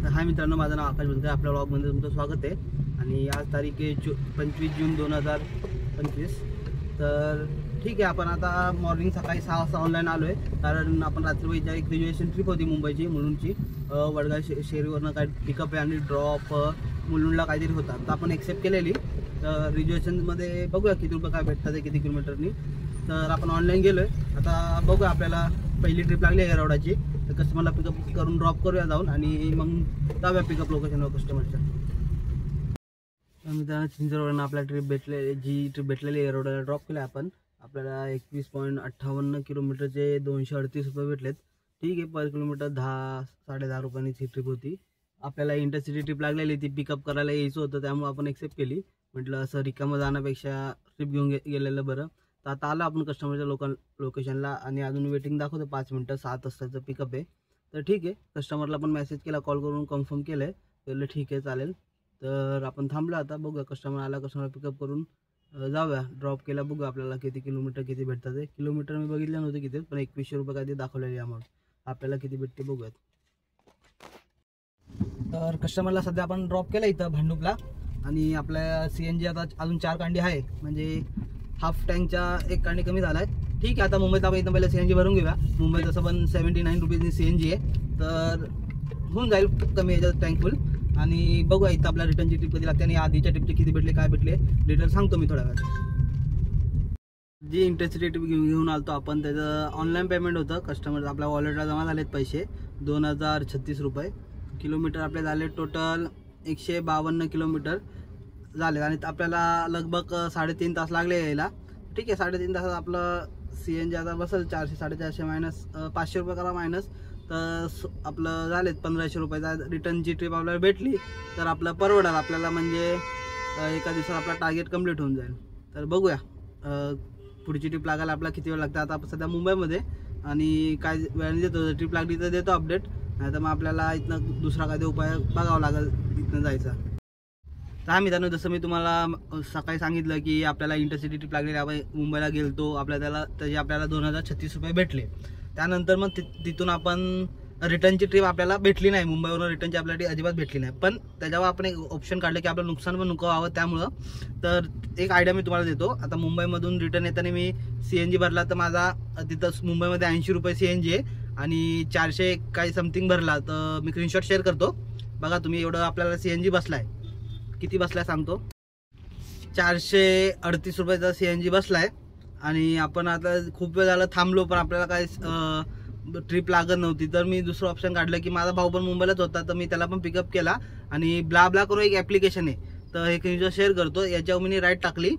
तर हाय मित्रांनो, माझं नाव आकाश बोलतोय. आपल्या ब्लॉगमध्ये तुमचं स्वागत आहे. आणि आज तारीख आहे 25 जून 2025. तर ठीक आहे, आपण आता मॉर्निंग सकाळी 6 वाजता ऑनलाईन आलो आहे. कारण आपण रात्रीच्या एक ग्रॅज्युएशन ट्रिप होती मुंबईची, मुलुंडची. वडगाव शेरीवरनं काय पिकअप आणि ड्रॉप मुलुंडला काहीतरी होता, तर आपण एक्सेप्ट केलेली. तर ग्रॅज्युएशनमध्ये बघूया किती रुपये काय भेटतात, किती किलोमीटरनी. तर आपण ऑनलाईन गेलो आहे. आता बघूया, आपल्याला पहिली ट्रिप लागली आहे एरोडाची. तर कस्टमरला पिकअप करून ड्रॉप करूया जाऊन, आणि मग जाऊया पिकअप लोकेशनवर कस्टमरच्या. मित्रांनो, चिंचवडवरून आपल्याला ट्रिप भेटलेली एरोडाला ड्रॉप केलं आपण. आपल्याला 21.58 किलोमीटरचे 238 रुपये भेटलेत. ठीक आहे, पर किलोमीटर 10-10.5 रुपयांची ट्रिप होती. आपल्याला इंटरसिटी ट्रिप लागलेली, ती पिकअप करायला यायचं होतं, त्यामुळे आपण एक्सेप्ट केली. म्हटलं असं रिकामं जाण्यापेक्षा ट्रिप घेऊन गेलेलं बरं. तर आता आलं आपण कस्टमरच्या लोकेशनला, आणि अजून वेटिंग दाखवतं 5 मिनटं. 7 वाजताचं पिकअप आहे. तर ठीक आहे, कस्टमरला पण मेसेज केला, कॉल करून कन्फर्म केलं आहे. तर ठीक आहे, चालेल. तर आपण थांबलो. आता बघूया, कस्टमर आला, कस्टमर पिकअप करून जाऊया. ड्रॉप केला, बघूया आपल्याला किती किलोमीटर किती भेटतात. किलोमीटर मी बघितलं नव्हतं किती, पण 2100 रुपये काय ते दाखवलेली अमाऊंट. आपल्याला किती भेटते बघूयात. तर कस्टमरला सध्या आपण ड्रॉप केलं इथं भांडुपला, आणि आपल्या CNG आता अजून 4 कांडी आहे, म्हणजे हाफ टँकच्या 1 कांडी कमी झाला आहे. ठीक आहे, आता मुंबईत आपण इथं पहिले CNG भरून घेऊया. मुंबईत तसं पण 79 रुपीजनी CNG आहे, तर होऊन जाईल कमी याच्यात टँक फुल. आणि बघूया इथं आपल्या रिटर्नची ट्रिप कधी लागते, आणि आधीच्या ट्रिपचे किती भेटले काय भेटले डिटेल सांगतो मी थोड्या वेळात. जी इंटरसिटी ट्रिप घेऊन आलतो आपण, त्याचं ऑनलाईन पेमेंट होतं. कस्टमर आपल्या वॉलेटला जमा झालेत पैसे 2036 रुपये. किलोमीटर आपले झाले टोटल 152 किलोमीटर झाले, आणि आपल्याला लगभग 3.5 तास लागले यायला. ठीक आहे, 3.5 तासात आपलं CNG आता बसेल 400-450 मायनस 500 रुपये करा मायनस, तर आपलं झालेत 1500 रुपयाचा. रिटर्नची ट्रिप आपल्याला भेटली तर आपलं परवडाल आपल्याला, म्हणजे एका दिवसात आपला टार्गेट कंप्लीट होऊन जाईल. तर बघूया पुढची ट्रिप लागायला आपल्याला किती वेळ लागतं. आता आपण सध्या मुंबईमध्ये, आणि काय वेळाने देतो, ट्रिप लागली तर देतो अपडेट, नाही तर मग आपल्याला इथनं दुसरा काय उपाय बघावा लागेल इथनं जायचा. तर हा मित्रांनो, जसं मी तुम्हाला सकाळी सांगितलं की आपल्याला इंटरसिटी ट्रिप लागलेली, आपण मुंबईला गेलतो. त्याचे आपल्याला 2036 रुपये भेटले. त्यानंतर मग तिथून आपण रिटर्नची ट्रिप आपल्याला भेटली नाही, मुंबईवरून रिटर्नची आपल्याला अजिबात भेटली नाही. पण त्याच्यावर आपण एक ऑप्शन काढलं की आपलं नुकसान पण नको व्हावं, त्यामुळं तर एक आयडिया मी तुम्हाला देतो. आता मुंबईमधून रिटर्न येताना मी CNG भरला, तर माझा तिथं मुंबईमध्ये 80 रुपये CNG आहे, आणि 400 काही समथिंग भरला. तर मी स्क्रीनशॉट शेअर करतो, बघा तुम्ही. एवढं आपल्याला CNG बसलाय, किती बसलाय सांगतो. 438 रुपयाचा CNG बसलाय. आणि आपण आता खूप वेळ झाला थांबलो, पण आपल्याला काय ट्रिप लागत नव्हती. तर मी दुसरं ऑप्शन काढलं की माझा भाऊ पण मुंबईलाच होता, तर मी त्याला पण पिकअप केला. आणि ब्ला करून एक ॲप्लिकेशन आहे, तर हे स्क्रीनशॉट शेअर करतो. याच्यावर मी राईट टाकली,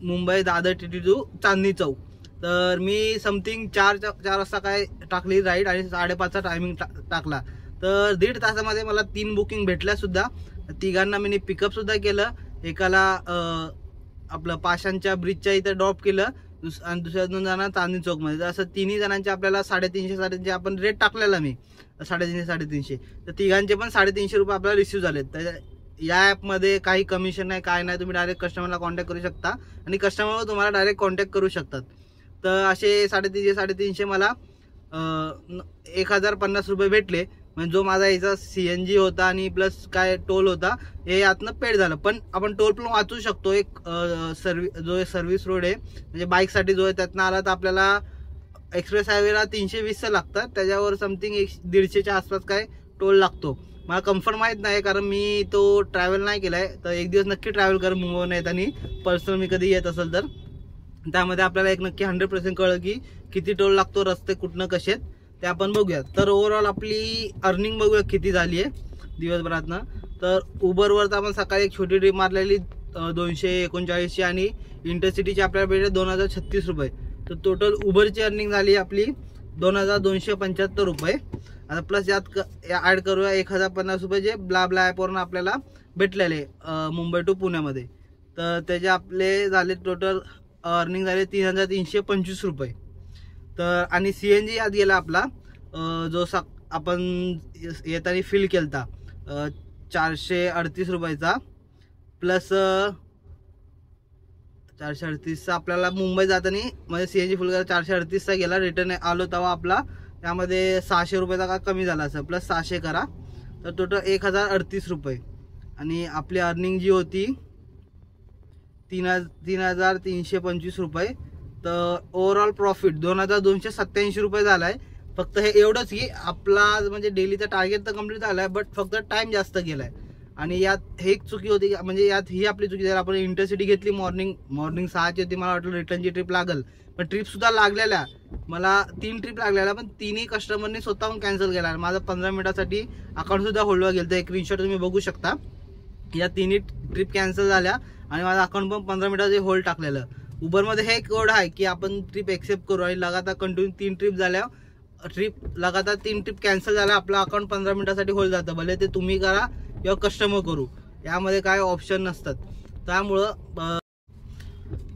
मुंबई दादर TT2 चांदणी चौक. तर मी समथिंग 4 वाजता काय टाकली राईट, आणि 5:30चा टायमिंग टाकला. तर 1.5 तासामध्ये मला 3 बुकिंग भेटल्या सुद्धा. तिघांना मी पिकअप सुद्धा केलं. एकाला आपलं पाषाणच्या ब्रिजच्या इथं ड्रॉप केलं, आणि दुसऱ्या 2 जणांना चांदणी चौकमध्ये. तर असं 3ही जणांचे आपल्याला 350 आपण रेट टाकलेला मी 350. तर तिघांचे पण 350 रुपये आपल्याला रिसिव्ह झालेत. तर या ॲपमध्ये काही कमिशन नाही, काय नाही. तुम्ही डायरेक्ट कस्टमरला कॉन्टॅक्ट करू शकता, आणि कस्टमर तुम्हाला डायरेक्ट कॉन्टॅक्ट करू शकतात. तर असे 350 मला 1050 रुपये भेटले. म्हणजे जो माझा याचा CNG होता आणि प्लस काय टोल होता, हे यातनं पेड झालं. पण आपण टोल पण वाचू शकतो. एक जो सर्व्हिस रोड आहे, म्हणजे बाईकसाठी जो आहे, त्यातनं आला तर आपल्याला एक्सप्रेस हायवेला 320 लागतात. त्याच्यावर समथिंग 150च्या आसपास काय टोल लागतो. मला कन्फर्म माहीत नाही, कारण मी तो ट्रॅव्हल नाही केला आहे. तर एक दिवस नक्की ट्रॅव्हल कर मुंबईवरून येताना, पर्सनल मी कधी येत असेल तर. त्यामध्ये आपल्याला एक नक्की 100% कळलं की किती टोल लागतो, रस्ते कुठनं कसे आहेत ते आपण बघूया. तर ओव्हरऑल आपली अर्निंग बघूया किती झाली आहे दिवसभरातनं. तर उबरवर तर आपण सकाळी एक छोटी ट्रिप मारलेली 239ची, आणि इंटरसिटीची आपल्याला भेटले 2036 रुपये. तर टोटल उबरची अर्निंग झाली आपली 2275 रुपये. आता प्लस यात ॲड करूया 1050 रुपये जे ब्ला ॲपवरून आपल्याला भेटलेले मुंबई टू पुण्यामध्ये. तर त्याचे आपले झाले टोटल अर्निंग झाले 3325 रुपये. तर आणि CNG यात गेला आपला जो आपण येताना फिल केलता 438 रुपयाचा, प्लस 438चा आपल्याला मुंबई जाताना म्हणजे CNG फुल 438चा गेला. रिटर्न आलो तेव्हा आपला यामध्ये 600 रुपयाचा का कमी झाला असं, प्लस 600 करा तर टोटल 1038 रुपये. आणि आपली अर्निंग जी होती 3,325 रुपये. तर ओव्हरऑल प्रॉफिट 2,287 रुपये झाला आहे. फक्त हे एवढंच की आपला म्हणजे डेलीचा टार्गेट तर कम्प्लीट झाला आहे, बट फक्त टाईम जास्त गेला आहे. आणि यात हे एक चुकी होती, म्हणजे यात ही आपली चुकी. जर आपण इंटरसिटी घेतली मॉर्निंग 6ची होती, मला वाटलं रिटर्नची ट्रिप लागल, पण ट्रिपसुद्धा लागलेल्या. मला 3 ट्रिप लागलेल्या, पण 3ही कस्टमरने स्वतःहून कॅन्सल केला. माझं 15 मिनिटासाठी अकाउंटसुद्धा होल्डवर गेलं. तर एक स्क्रीनशॉट तुम्ही बघू शकता. या 3ही ट्रिप कॅन्सल झाल्या आणि माझं अकाउंट पण 15 मिनिटाचे होल्ड टाकलेलं. उबरमध्ये हे कोड आहे की आपण ट्रिप एक्सेप्ट करू आणि लगातार कंटिन्यू 3 ट्रिप झाल्या, लगातार 3 ट्रिप कॅन्सल झाल्या, आपलं अकाउंट 15 मिनिटासाठी होल्ड जातं. भले ते तुम्ही करा किंवा कस्टमर करू, यामध्ये काय ऑप्शन नसतात. त्यामुळं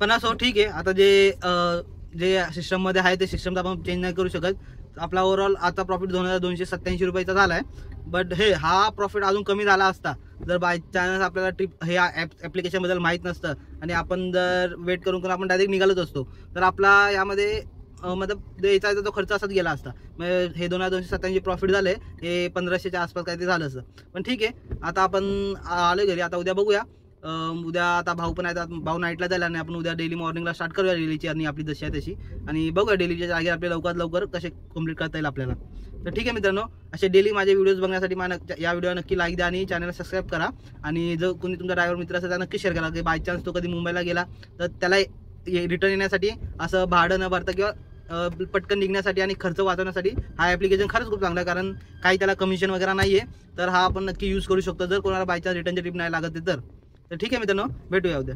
पण असो ठीक आहे. आता जे सिस्टममध्ये आहे ते सिस्टम तर आपण चेंज नाही करू शकत. आपला ओव्हरऑल आता प्रॉफिट 2,287 रुपयाचा झाला आहे. बट हा प्रॉफिट अजून कमी झाला असता जर बाय चान्स आपल्याला ट्रिप हे ॲप्लिकेशनबद्दल माहीत नसतं आणि आपण जर वेट करून आपण डायरेक्ट निघालत असतो, तर आपला यामध्ये मतलब द्यायचा तो खर्च असाच गेला असता. म्हणजे हे 2,287 प्रॉफिट झाले, हे 1,500च्या आसपास काय ते झालं असं. पण ठीक आहे, आता आपण आलो घरी. आता उद्या बघूया. उद्या आता भाऊ पण आहे, भाऊ नाईटला जायला आणि आपण उद्या डेली मॉर्निंगला स्टार्ट करूया डेलीची आणि आपली जशी आहे तशी, आणि बघूया डेलीच्या जागे आपले लवकरात लवकर कसे कंप्लीट करता येईल आपल्याला. तर ठीक आहे मित्रांनो, असे डेली माझे व्हिडिओज बघण्यासाठी या व्हिडिओ नक्की लाईक द्या आणि चॅनलला सबस्क्राईब करा. आणि जर कोणी तुमचा ड्रायव्हर मित्र असेल तर नक्की शेअर करा की बाय चान्स तो कधी मुंबईला गेला तर त्याला रिटर्न येण्यासाठी असं भाडं न भरता किंवा पटकन निघण्यासाठी आणि खर्च वाचवण्यासाठी हा ॲप्लिकेशन खरंच खूप चांगला आहे. कारण काही त्याला कमिशन वगैरे नाही आहे, तर हा आपण नक्की यूज करू शकतो जर कोणाला बाय चान्स रिटर्नची ट्रिप नाही लागत तर. ठीक आहे मित्रांनो, भेटूया उद्या.